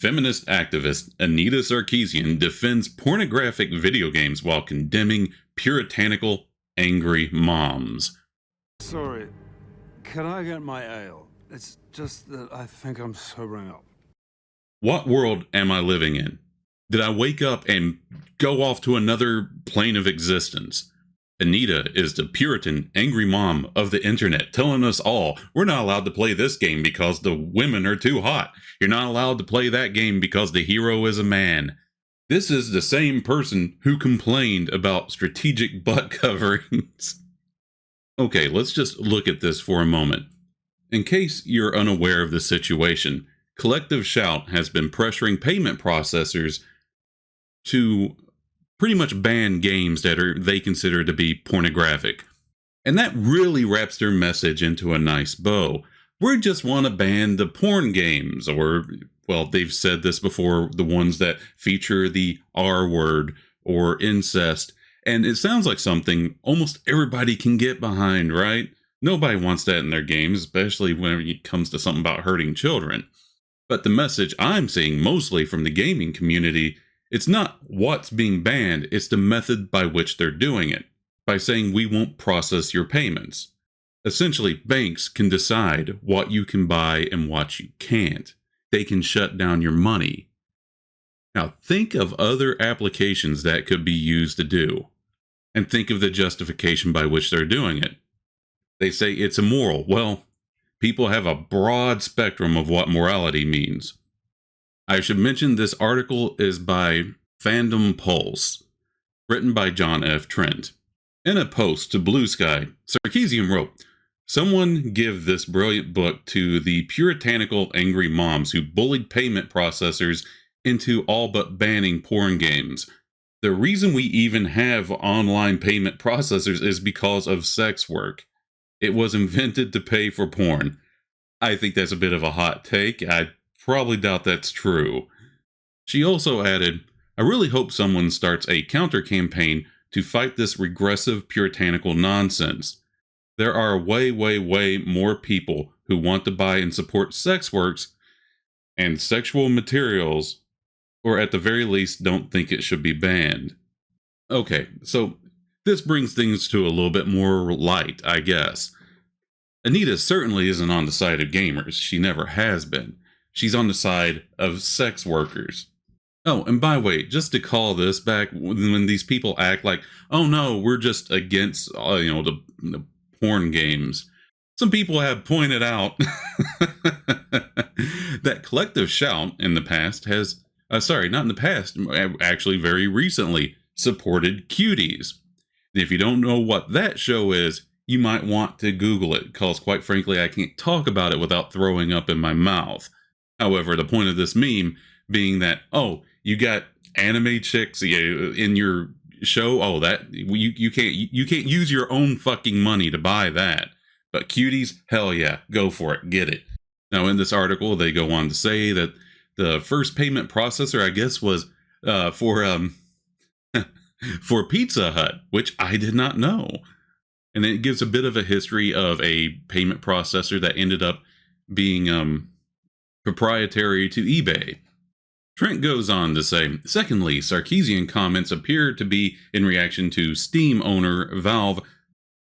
Feminist activist Anita Sarkeesian defends pornographic video games while condemning puritanical, angry moms. Sorry, can I get my ale? It's just that I think I'm sobering up. What world am I living in? Did I wake up and go off to another plane of existence? Anita is the Puritan, angry mom of the internet, telling us all we're not allowed to play this game because the women are too hot. You're not allowed to play that game because the hero is a man. This is the same person who complained about strategic butt coverings. Okay, let's just look at this for a moment. In case you're unaware of the situation, Collective Shout has been pressuring payment processors to pretty much ban games that they consider to be pornographic. And that really wraps their message into a nice bow. We just want to ban the porn games, or, well, they've said this before, the ones that feature the R word or incest. And it sounds like something almost everybody can get behind, right? Nobody wants that in their games, especially when it comes to something about hurting children. But the message I'm seeing mostly from the gaming community, it's not what's being banned, it's the method by which they're doing it, by saying we won't process your payments. Essentially, banks can decide what you can buy and what you can't. They can shut down your money. Now, think of other applications that could be used to do, and think of the justification by which they're doing it. They say it's immoral. Well, people have a broad spectrum of what morality means. I should mention this article is by Fandom Pulse, written by John F. Trent. In a post to Blue Sky, Sarkeesian wrote, "Someone give this brilliant book to the puritanical angry moms who bullied payment processors into all but banning porn games. The reason we even have online payment processors is because of sex work. It was invented to pay for porn." I think that's a bit of a hot take. I probably doubt that's true. She also added, "I really hope someone starts a counter-campaign to fight this regressive puritanical nonsense. There are way more people who want to buy and support sex works and sexual materials, or at the very least don't think it should be banned." Okay, so this brings things to a little bit more light, I guess. Anita certainly isn't on the side of gamers. She never has been. She's on the side of sex workers. Oh, and by the way, just to call this back, when these people act like, oh no, we're just against, the porn games. Some people have pointed out that Collective Shout in the past has, not in the past, actually very recently, supported Cuties. If you don't know what that show is, you might want to Google it, because quite frankly, I can't talk about it without throwing up in my mouth. However, the point of this meme being that, oh, you got anime chicks in your show. Oh, that you can't use your own fucking money to buy that. But Cuties, hell yeah, go for it, get it. Now, in this article, they go on to say that the first payment processor, I guess, was for Pizza Hut, which I did not know. And it gives a bit of a history of a payment processor that ended up being proprietary to eBay. Trent goes on to say, secondly, Sarkeesian comments appear to be in reaction to Steam owner Valve,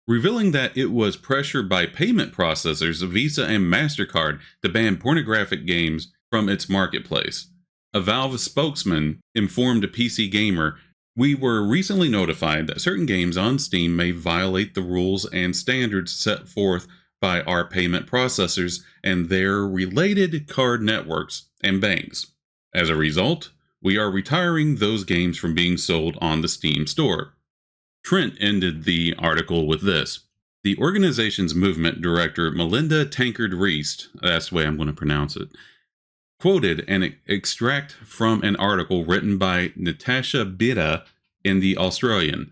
revealing that it was pressure by payment processors Visa and MasterCard to ban pornographic games from its marketplace. A Valve spokesman informed PC Gamer, "We were recently notified that certain games on Steam may violate the rules and standards set forth by our payment processors and their related card networks and banks. As a result, we are retiring those games from being sold on the Steam store." Trent ended the article with this. The organization's movement director, Melinda Tankard-Reist, that's the way I'm going to pronounce it, quoted an extract from an article written by Natasha Bida in The Australian.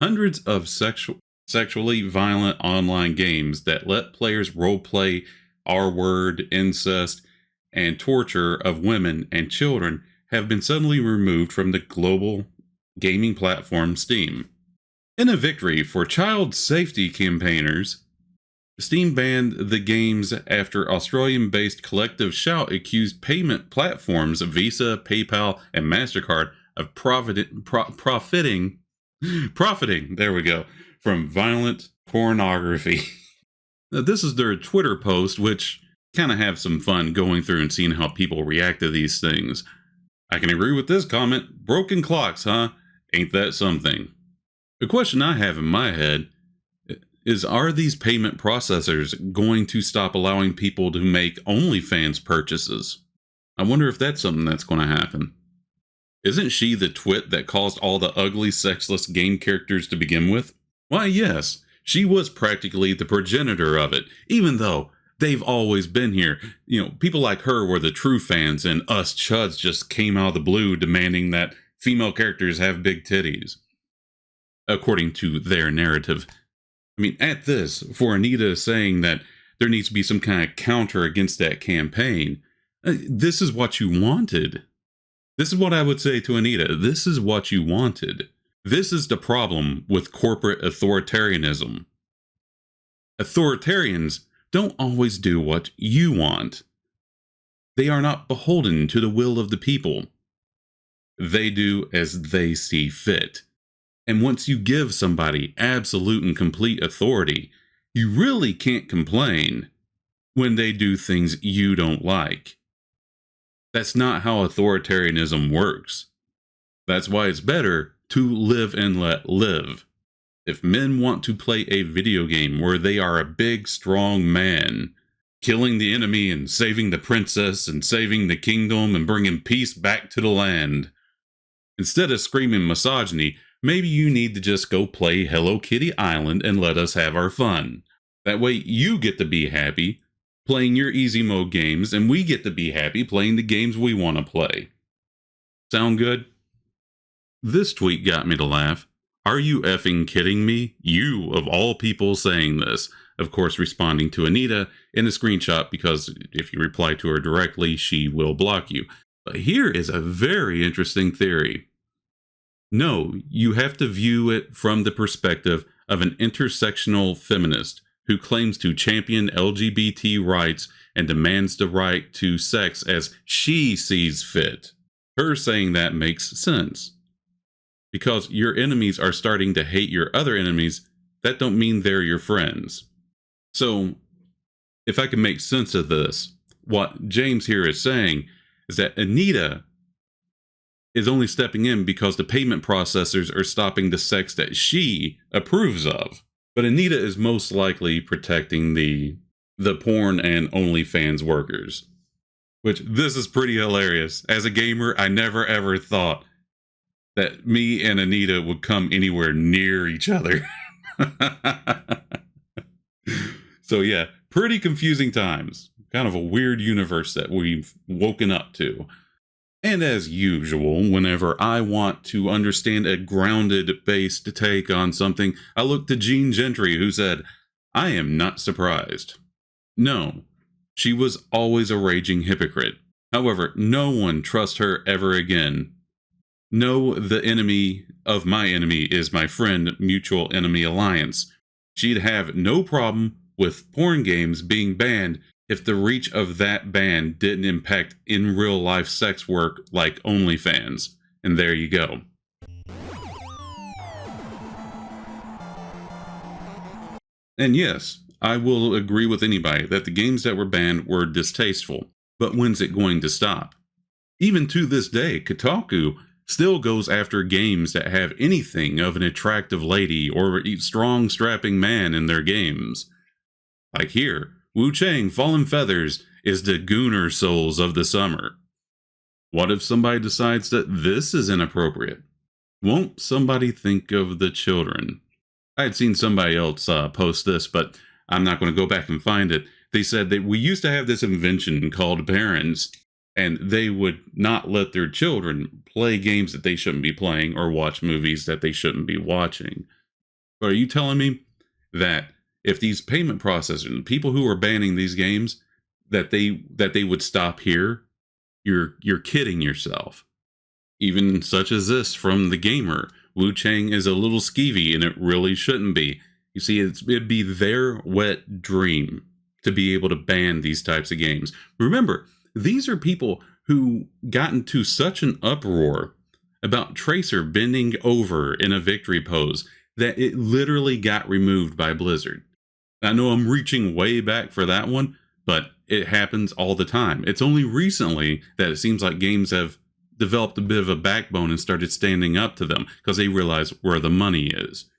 Hundreds of sexually violent online games that let players roleplay R-word, incest, and torture of women and children have been suddenly removed from the global gaming platform Steam. In a victory for child safety campaigners, Steam banned the games after Australian-based Collective Shout accused payment platforms Visa, PayPal, and MasterCard of profiting, there we go, from violent pornography. Now, this is their Twitter post, which kind of have some fun going through and seeing how people react to these things. I can agree with this comment. Broken clocks, huh? Ain't that something? The question I have in my head is, are these payment processors going to stop allowing people to make OnlyFans purchases? I wonder if that's something that's going to happen. Isn't she the twit that caused all the ugly, sexless game characters to begin with? Why, yes, she was practically the progenitor of it, even though they've always been here. You know, people like her were the true fans, and us chuds just came out of the blue demanding that female characters have big titties, according to their narrative. I mean, at this, for Anita saying that there needs to be some kind of counter against that campaign, this is what you wanted. This is what I would say to Anita. This is what you wanted. This is the problem with corporate authoritarianism. Authoritarians don't always do what you want. They are not beholden to the will of the people. They do as they see fit. And once you give somebody absolute and complete authority, you really can't complain when they do things you don't like. That's not how authoritarianism works. That's why it's better to live and let live. If men want to play a video game where they are a big, strong man, killing the enemy and saving the princess and saving the kingdom and bringing peace back to the land, instead of screaming misogyny, maybe you need to just go play Hello Kitty Island and let us have our fun. That way you get to be happy playing your easy mode games, and we get to be happy playing the games we want to play. Sound good? This tweet got me to laugh. Are you effing kidding me? You, of all people, saying this. Of course, responding to Anita in a screenshot, because if you reply to her directly, she will block you. But here is a very interesting theory. No, you have to view it from the perspective of an intersectional feminist who claims to champion LGBT rights and demands the right to sex as she sees fit. Her saying that makes sense. Because your enemies are starting to hate your other enemies, that don't mean they're your friends. So, if I can make sense of this, what James here is saying is that Anita is only stepping in because the payment processors are stopping the sex that she approves of. But Anita is most likely protecting the porn and OnlyFans workers. Which, this is pretty hilarious. As a gamer, I never ever thought that me and Anita would come anywhere near each other. So yeah, pretty confusing times. Kind of a weird universe that we've woken up to. And as usual, whenever I want to understand a grounded-based take on something, I look to Jean Gentry, who said, "I am not surprised." No, she was always a raging hypocrite. However, no one trusts her ever again. No, the enemy of my enemy is my friend, mutual enemy alliance. She'd have no problem with porn games being banned if the reach of that ban didn't impact in real life sex work like OnlyFans. And there you go. And yes, I will agree with anybody that the games that were banned were distasteful. But when's it going to stop? Even to this day, Kotaku still goes after games that have anything of an attractive lady or a strong strapping man in their games. Like here, Wu Chang Fallen Feathers is the Gooner Souls of the summer. What if somebody decides that this is inappropriate? Won't somebody think of the children? I had seen somebody else post this, but I'm not going to go back and find it. They said that we used to have this invention called parents, and they would not let their children play games that they shouldn't be playing or watch movies that they shouldn't be watching. But are you telling me that if these payment processors, people who are banning these games, that they would stop here? You're kidding yourself. Even such as this from the gamer. Wu Chang is a little skeevy, and it really shouldn't be. You see, it'd be their wet dream to be able to ban these types of games. Remember, these are people who got into such an uproar about Tracer bending over in a victory pose that it literally got removed by Blizzard. I know I'm reaching way back for that one, but it happens all the time. It's only recently that it seems like games have developed a bit of a backbone and started standing up to them because they realize where the money is.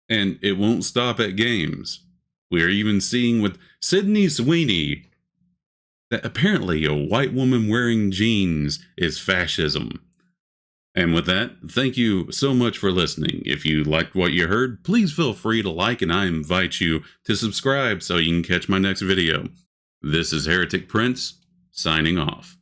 And it won't stop at games. We are even seeing with Sydney Sweeney that apparently a white woman wearing jeans is fascism. And with that, thank you so much for listening. If you liked what you heard, please feel free to like, and I invite you to subscribe so you can catch my next video. This is Heretic Prince, signing off.